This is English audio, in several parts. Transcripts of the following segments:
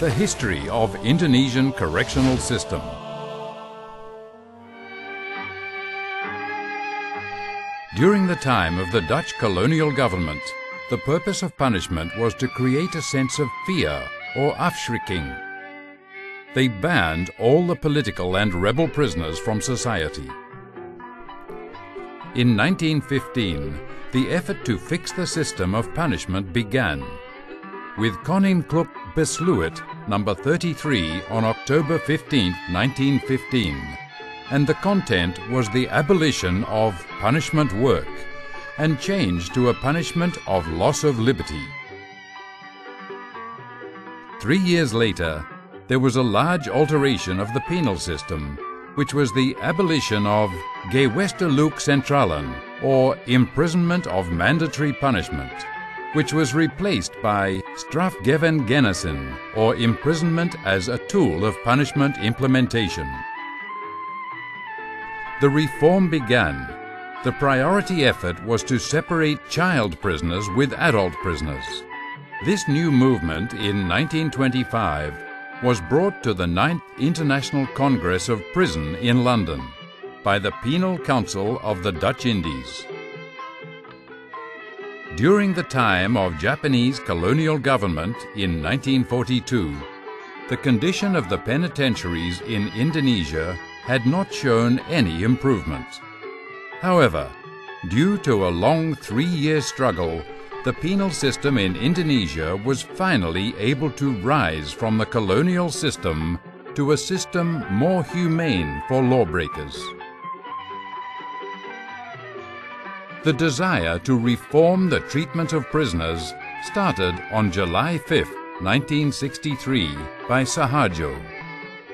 The history of Indonesian correctional system. During the time of the Dutch colonial government, the purpose of punishment was to create a sense of fear or afschrikking. They banned all the political and rebel prisoners from society. In 1915, the effort to fix the system of punishment began, with Koninklijk Besluit number 33 on October 15, 1915, and the content was the abolition of punishment work and change to a punishment of loss of liberty. 3 years later, there was a large alteration of the penal system, which was the abolition of Gewesteloek Centralen, or imprisonment of mandatory punishment, which was replaced by strafgevangenissin, or imprisonment as a tool of punishment implementation. The reform began. The priority effort was to separate child prisoners with adult prisoners. This new movement in 1925 was brought to the 9th International Congress of Prison in London by the Penal Council of the Dutch Indies. During the time of Japanese colonial government in 1942, the condition of the penitentiaries in Indonesia had not shown any improvement. However, due to a long 3-year struggle, the penal system in Indonesia was finally able to rise from the colonial system to a system more humane for lawbreakers. The desire to reform the treatment of prisoners started on July 5, 1963 by Suharto,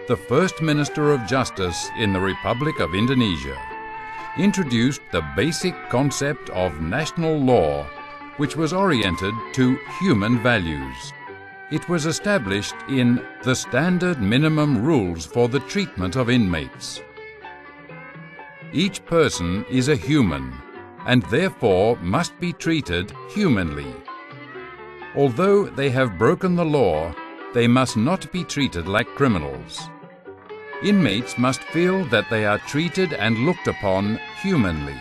the first Minister of Justice in the Republic of Indonesia, introduced the basic concept of national law, which was oriented to human values. It was established in the Standard Minimum Rules for the Treatment of Inmates. Each person is a human, and therefore must be treated humanly. Although they have broken the law, they must not be treated like criminals. Inmates must feel that they are treated and looked upon humanly.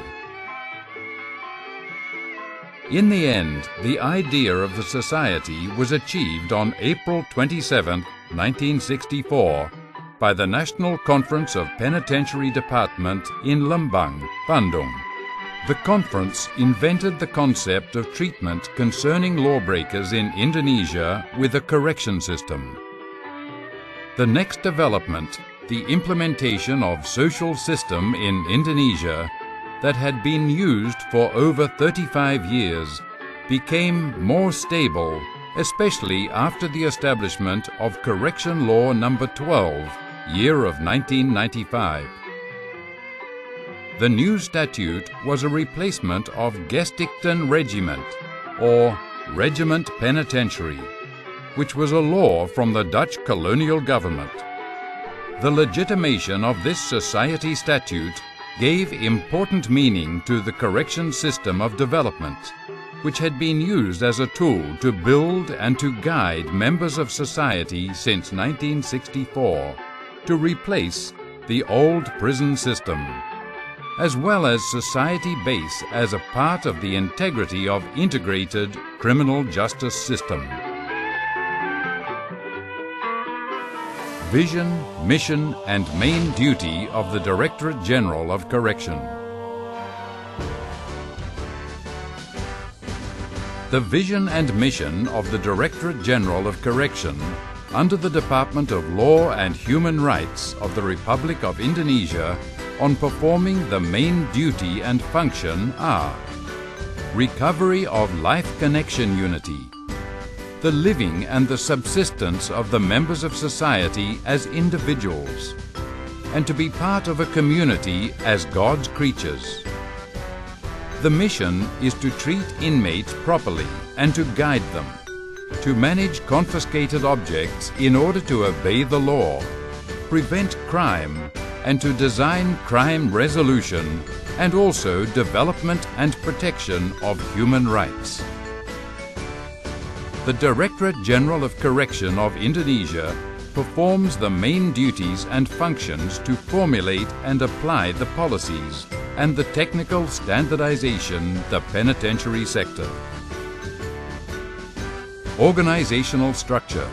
In the end, the idea of the society was achieved on April 27, 1964, by the National Conference of Penitentiary Department in Lembang, Bandung. The conference invented the concept of treatment concerning lawbreakers in Indonesia with a correction system. The next development, the implementation of social system in Indonesia that had been used for over 35 years, became more stable, especially after the establishment of Correction Law number 12, year of 1995. The new statute was a replacement of Gestichten Regiment, or Regiment Penitentiary, which was a law from the Dutch colonial government. The legitimation of this society statute gave important meaning to the correction system of development, which had been used as a tool to build and to guide members of society since 1964, to replace the old prison system, as well as society base as a part of the integrity of integrated criminal justice system. Vision, mission, and main duty of the Directorate General of Correction. The vision and mission of the Directorate General of Correction under the Department of Law and Human Rights of the Republic of Indonesia on performing the main duty and function are: recovery of life connection unity, the living and the subsistence of the members of society as individuals, and to be part of a community as God's creatures. The mission is to treat inmates properly and to guide them, to manage confiscated objects in order to obey the law, prevent crime, and to design crime resolution and also development and protection of human rights. The Directorate General of Correction of Indonesia performs the main duties and functions to formulate and apply the policies and the technical standardization the penitentiary sector. Organizational structure.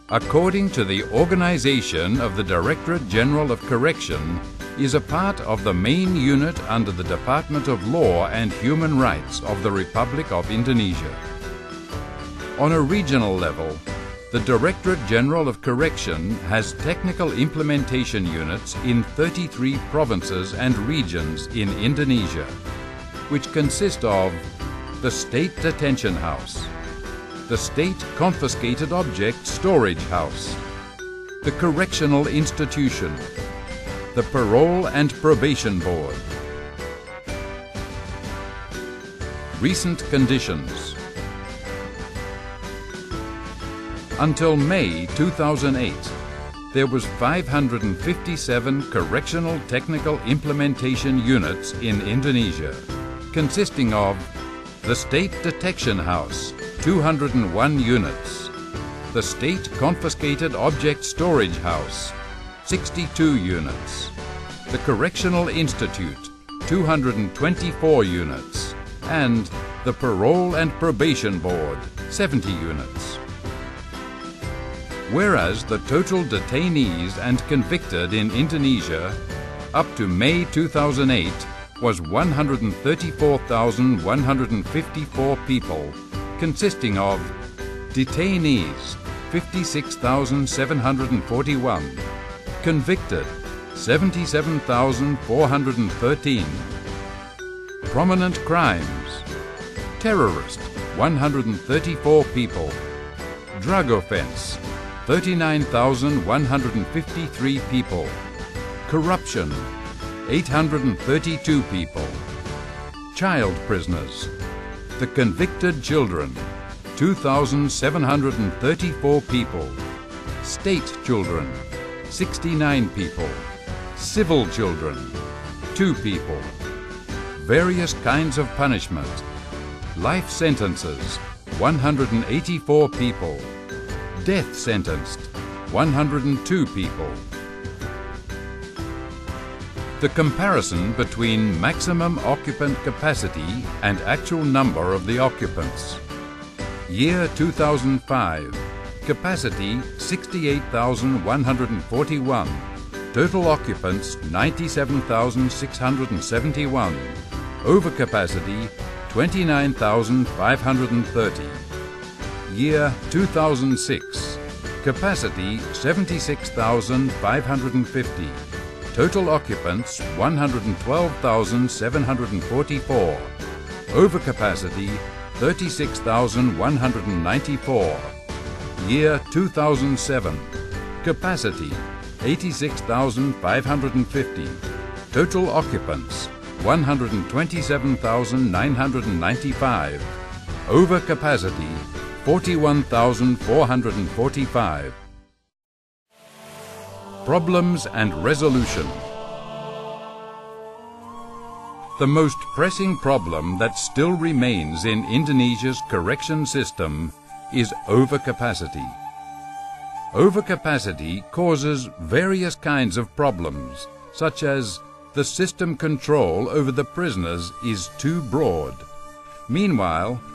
According to the organization of the Directorate General of Correction, is a part of the main unit under the Department of Law and Human Rights of the Republic of Indonesia. On a regional level, the Directorate General of Correction has technical implementation units in 33 provinces and regions in Indonesia, which consist of the State Detention House, the State Confiscated Object Storage House, the Correctional Institution, the Parole and Probation Board. Recent conditions. Until May 2008, there was 557 correctional technical implementation units in Indonesia, consisting of the State Detection House, 201 units, the State Confiscated Object Storage House, 62 units, the Correctional Institute, 224 units, and the Parole and Probation Board, 70 units. Whereas the total detainees and convicted in Indonesia up to May 2008 was 134,154 people, consisting of detainees 56,741, convicted 77,413, prominent crimes, terrorist 134 people, drug offense 39,153 people, corruption 832 people, child prisoners, the convicted children 2,734 people, state children 69 people, civil children 2 people, various kinds of punishment, life sentences 184 people, death sentenced 102 people. The comparison between maximum occupant capacity and actual number of the occupants. Year 2005, capacity 68,141, total occupants 97,671, overcapacity 29,530. Year 2006, capacity 76,550, total occupants 112,744, overcapacity 36,194. Year 2007, capacity 86,550, total occupants 127,995, overcapacity 41,445. Problems and resolution. The most pressing problem that still remains in Indonesia's correction system is overcapacity. Overcapacity causes various kinds of problems, such as the system control over the prisoners is too broad. Meanwhile,